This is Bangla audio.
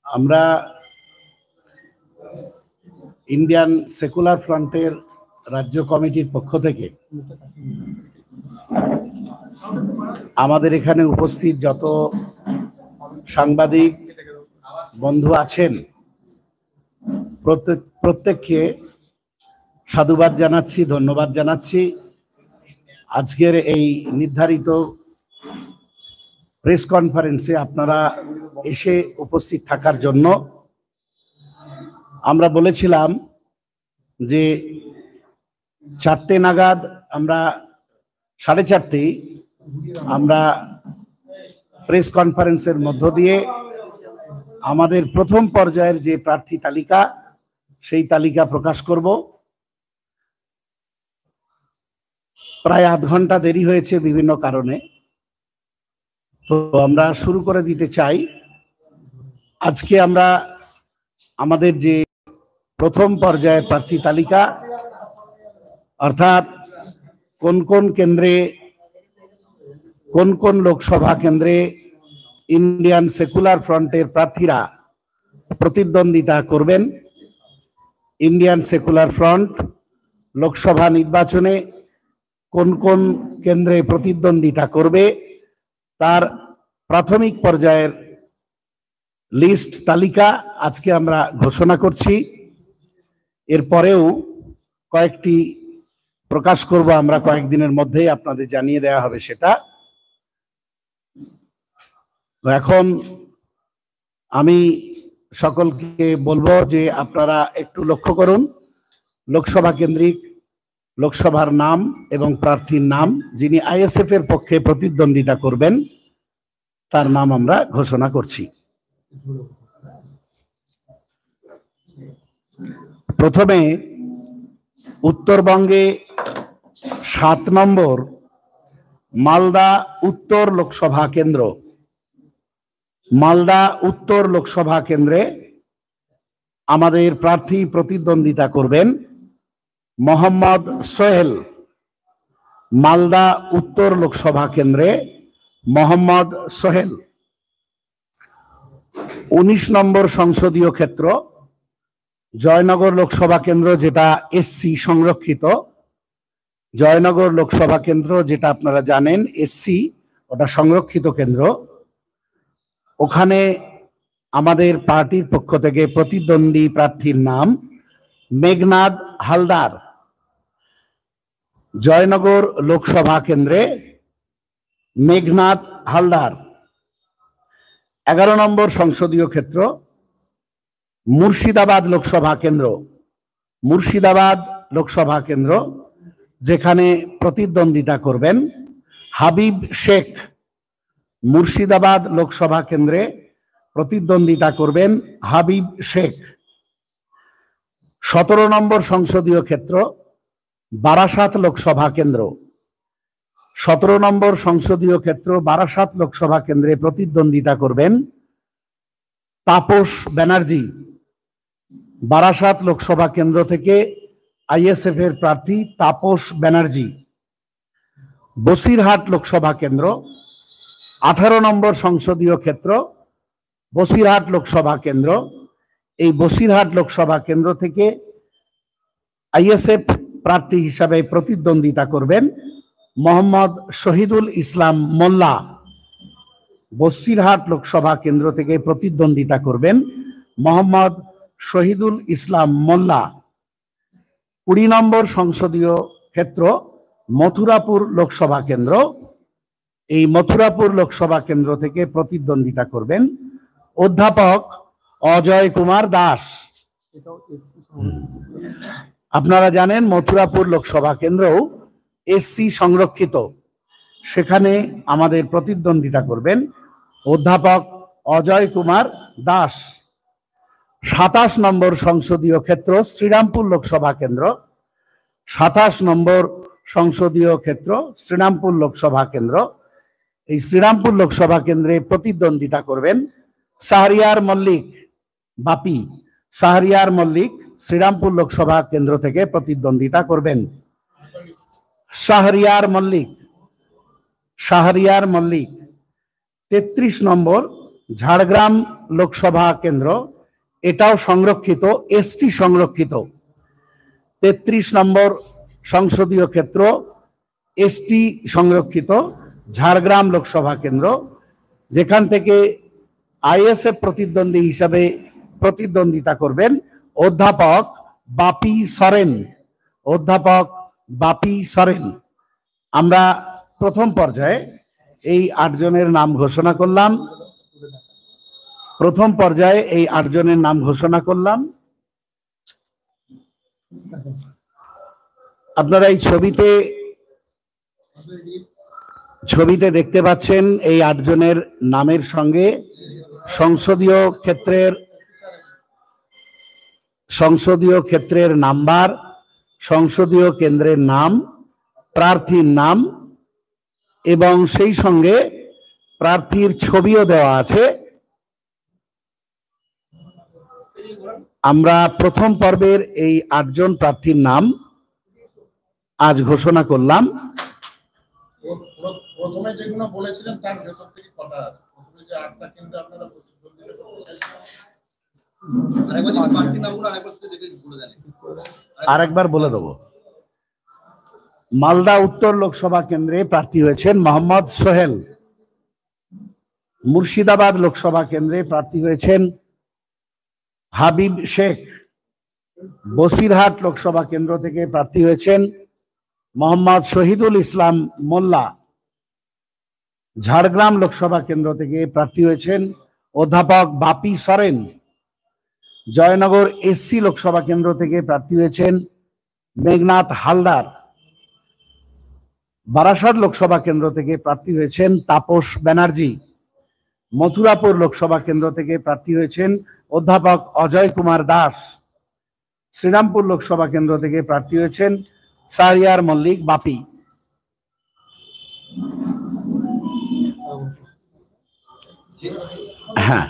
আমরা ইন্ডিয়ান সেকুলার ফ্রন্টের রাজ্য কমিটির পক্ষ থেকে আমাদের এখানে উপস্থিত যত সাংবাদিক বন্ধু আছেন প্রত্যেককে সাধুবাদ জানাচ্ছি, ধন্যবাদ জানাচ্ছি। আজকের এই নির্ধারিত প্রেস কনফারেন্সে আপনারা এসে উপস্থিত থাকার জন্য। আমরা বলেছিলাম যে 4টে নাগাদ আমরা 4:30 আমরা প্রেস কনফারেন্সের মধ্য দিয়ে আমাদের প্রথম পর্যায়ের যে প্রার্থী তালিকা সেই তালিকা প্রকাশ করব। প্রায় আধ ঘন্টা দেরি হয়েছে বিভিন্ন কারণে, তো আমরা শুরু করে দিতে চাই। আজকে আমরা আমাদের যে প্রথম পর্যায়ের প্রার্থী তালিকা, অর্থাৎ কোন কোন কেন্দ্রে, কোন কোন লোকসভা কেন্দ্রে ইন্ডিয়ান সেকুলার ফ্রন্টের প্রার্থীরা প্রতিদ্বন্দ্বিতা করবেন, ইন্ডিয়ান সেকুলার ফ্রন্ট লোকসভা নির্বাচনে কোন কোন কেন্দ্রে প্রতিদ্বন্দ্বিতা করবে তার প্রাথমিক পর্যায়ের লিস্ট তালিকা আজকে আমরা ঘোষণা করছি। এরপরেও কয়েকটি প্রকাশ করব আমরা, কয়েকদিনের মধ্যেই আপনাদের জানিয়ে দেওয়া হবে সেটা। এখন আমি সকলকে বলবো যে আপনারা একটু লক্ষ্য করুন, লোকসভা কেন্দ্রিক লোকসভার নাম এবং প্রার্থীর নাম, যিনি আইএসএফ এর পক্ষে প্রতিদ্বন্দ্বিতা করবেন তার নাম আমরা ঘোষণা করছি। প্রথমে উত্তরবঙ্গে 7 নম্বর মালদা উত্তর লোকসভা কেন্দ্র, মালদা উত্তর লোকসভা কেন্দ্রে আমাদের প্রার্থী প্রতিদ্বন্দ্বিতা করবেন মোহাম্মদ সোহেল। মালদা উত্তর লোকসভা কেন্দ্রে মোহাম্মদ সোহেল। 19 নম্বর সংসদীয় ক্ষেত্র জয়নগর লোকসভা কেন্দ্র, যেটা এসসি সংরক্ষিত। জয়নগর লোকসভা কেন্দ্র যেটা আপনারা জানেন এসসি, ওটা সংরক্ষিত কেন্দ্র। ওখানে আমাদের পার্টির পক্ষ থেকে প্রতিদ্বন্দ্বী প্রার্থীর নাম মেঘনাদ হালদার। জয়নগর লোকসভা কেন্দ্রে মেঘনাদ হালদার। 11 নম্বর সংসদীয় ক্ষেত্র মুর্শিদাবাদ লোকসভা কেন্দ্র, মুর্শিদাবাদ লোকসভা কেন্দ্র, যেখানে প্রতিদ্বন্দ্বিতা করবেন হাবিব শেখ। মুর্শিদাবাদ লোকসভা কেন্দ্রে প্রতিদ্বন্দ্বিতা করবেন হাবিব শেখ। 17 নম্বর সংসদীয় ক্ষেত্র বারাসাত লোকসভা কেন্দ্র। 17 নম্বর সংসদীয় ক্ষেত্র বারাসাত লোকসভা কেন্দ্রে প্রতিদ্বন্দ্বিতা করবেন তাপস ব্যানার্জি। বারাসাত লোকসভা কেন্দ্র থেকে আইএসএফ এর প্রার্থী তাপস ব্যানার্জি। বসিরহাট লোকসভা কেন্দ্র 18 নম্বর সংসদীয় ক্ষেত্র বসিরহাট লোকসভা কেন্দ্র। এই বসিরহাট লোকসভা কেন্দ্র থেকে আইএসএফ প্রার্থী হিসাবে প্রতিদ্বন্দ্বিতা করবেন মোহাম্মদ শহীদুল ইসলাম মোল্লা। বসিরহাট লোকসভা কেন্দ্র থেকে প্রতিদ্বন্দ্বিতা করবেন মোহাম্মদ শহীদুল ইসলাম মোল্লা। 20 নম্বর সংসদীয় ক্ষেত্র মথুরাপুর লোকসভা কেন্দ্র। এই মথুরাপুর লোকসভা কেন্দ্র থেকে প্রতিদ্বন্দ্বিতা করবেন অধ্যাপক অজয় কুমার দাস। আপনারা জানেন মথুরাপুর লোকসভা কেন্দ্রও এসসি সংরক্ষিত, সেখানে আমাদের প্রতিদ্বন্দ্বিতা করবেন অধ্যাপক অজয় কুমার দাস। 27 নম্বর সংসদীয় ক্ষেত্র শ্রীরামপুর লোকসভা কেন্দ্র। 27 নম্বর সংসদীয় ক্ষেত্র শ্রীরামপুর লোকসভা কেন্দ্র। এই শ্রীরামপুর লোকসভা কেন্দ্রে প্রতিদ্বন্দ্বিতা করবেন শাহরিয়ার মল্লিক বাপি। শাহরিয়ার মল্লিক শ্রীরামপুর লোকসভা কেন্দ্র থেকে প্রতিদ্বন্দ্বিতা করবেন। শাহরিয়ার মল্লিক, শাহরিয়ার মল্লিক 33 নম্বর ঝাড়গ্রাম লোকসভা কেন্দ্র, এটাও সংরক্ষিত, এসটি সংরক্ষিত। 33 নম্বর সংসদীয় ক্ষেত্র, এসটি সংরক্ষিত ঝাড়গ্রাম লোকসভা কেন্দ্র, যেখান থেকে আইএসএফ প্রতিদ্বন্দ্বী হিসাবে প্রতিদ্বন্দ্বিতা করবেন অধ্যাপক বাপি সরেন। অধ্যাপক বাপি সরেন। আমরা প্রথম পর্যায়ে এই 8 জনের নাম ঘোষণা করলাম। প্রথম পর্যায়ে এই 8 জনের নাম ঘোষণা করলাম। আপনারা এই ছবিতে দেখতে পাচ্ছেন এই 8 জনের নামের সঙ্গে সংসদীয় ক্ষেত্রের নাম্বার, সংসদীয় কেন্দ্রের নাম, প্রার্থীর নাম এবং সেই সঙ্গে প্রার্থীর ছবিও দেওয়া আছে। আমরা প্রথম পর্বের এই 8 জন প্রার্থীর নাম আজ ঘোষণা করলাম। প্রথমে যেগুলো বলেছিলেন তার ভেতর থেকে কটা আছে? প্রথমে যে 8টা কেন্দ্রে আপনারা প্রতিদ্বন্দ্বিতা করতে চাইছেন, আরেকবার বলে দেব। মালদা উত্তর লোকসভা কেন্দ্রে প্রার্থী হয়েছেন মোহাম্মদ সোহেল। মুর্শিদাবাদ লোকসভা কেন্দ্রে প্রার্থী হয়েছেন হাবিব শেখ। বসিরহাট লোকসভা কেন্দ্র থেকে প্রার্থী হয়েছেন মোহাম্মদ শহীদুল ইসলাম মোল্লা। ঝাড়গ্রাম লোকসভা কেন্দ্র থেকে প্রার্থী হয়েছেন অধ্যাপক বাপি সরেন। জয়নগর এসসি লোকসভা কেন্দ্র থেকে প্রার্থী হয়েছেন মেঘনাথ হালদার। বারাসাত লোকসভা কেন্দ্র থেকে প্রার্থী হয়েছেন তাপস ব্যানার্জি। মথুরাপুর লোকসভা কেন্দ্র থেকে প্রার্থী হয়েছেন অধ্যাপক অজয় কুমার দাস। শ্রীরামপুর লোকসভা কেন্দ্র থেকে প্রার্থী হয়েছেন শাহরিয়ার মল্লিক বাপি। হ্যাঁ,